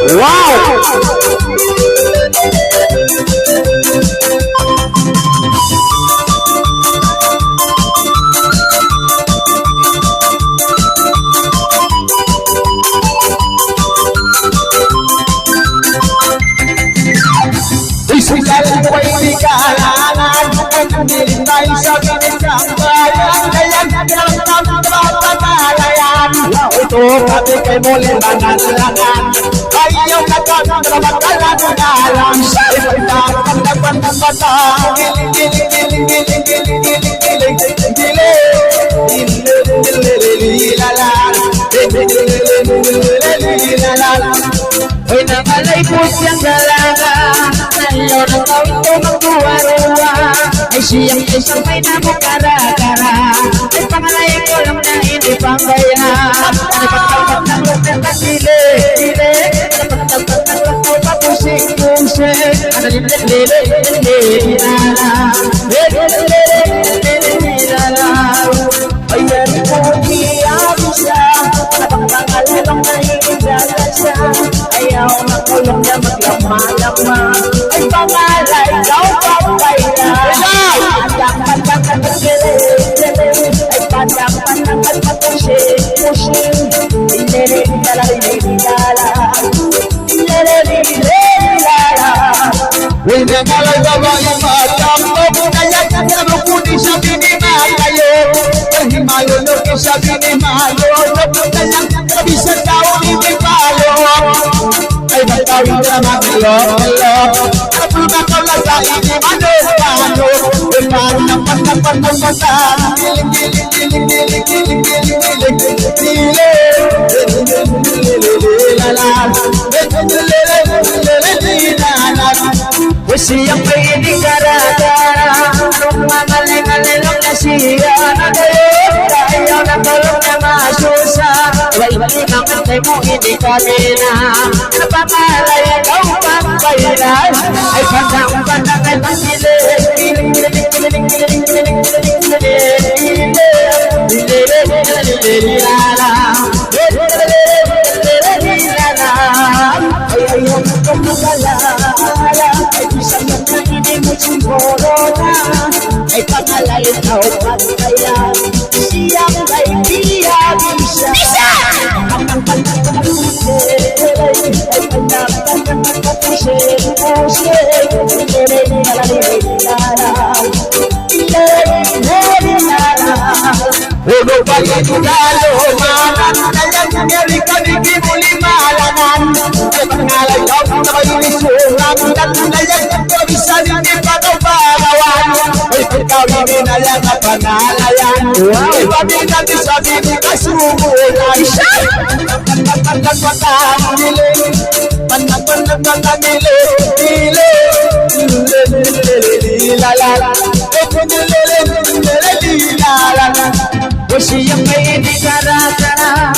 Wow! Isulat ko ay di kalangan Nilintay sa binisang bayan Kaya't pagpapalayan Ito kami kay muli mananlangan Ayaw na kontrabakalan na lang Sa ipagdakan na panamata Giling, giling, giling, giling, giling, giling, giling, giling, giling, Hoy nakalay po siyang dalaga Ngayon ang tawin ko magduwa-duwa Ay siyang isang may namukara-kara Ay pangalay ko lang na hindi panggaya Ay pagkalpat ng lugar na sili-sili Ay pagkalpat ng lugar na pusing-pusing Ano lili-lili-lili-lili-lala Lili-lili-lili-lili-lala Ay yan po iyabisa Napagpangalalong nahihiglalasa Ayaw na kulong na maglama-lama Ay pangalay daw papaya Padang-padang at giling-giling Ay padang-padang at pushing-pushing Lili-lili-lala Lili-lili-lala Uy, nakalay babae matapok Kaya't nabukuni sa binimayo Himayo no sa binimayo Kaya't nabisan daw ibibalo Ay magkawin na maglok-lok Kapag nakawala sa inimano-mano Ipan-napan-napan ng mata Siyang may inikara-kara Anong magaling-alilong na siya Na kayo, ayaw na tulong na masusa Wali naman tayo mo hindi kami na Napamalay ikaw pang bayran Ay pandang-pandang ay pangilin Ay ayaw na kong magalala Ay isang nagkainin mo siguro na Ay pangalay ikaw pantayan Siyang may biyabisa Ang panagpagusin Ay panagpagusin Uno ba yung lalo manan Kayang Amerika ni Kimuli malanan Ay pangalay daw na kayo isulang Kayang bisa hindi pa daw parawan Ay pagkawin na yan na pangalayan Ay babi natin sabi ni kasumulan Panagpatamiling Panagpatamiling Siyang may inikara-kara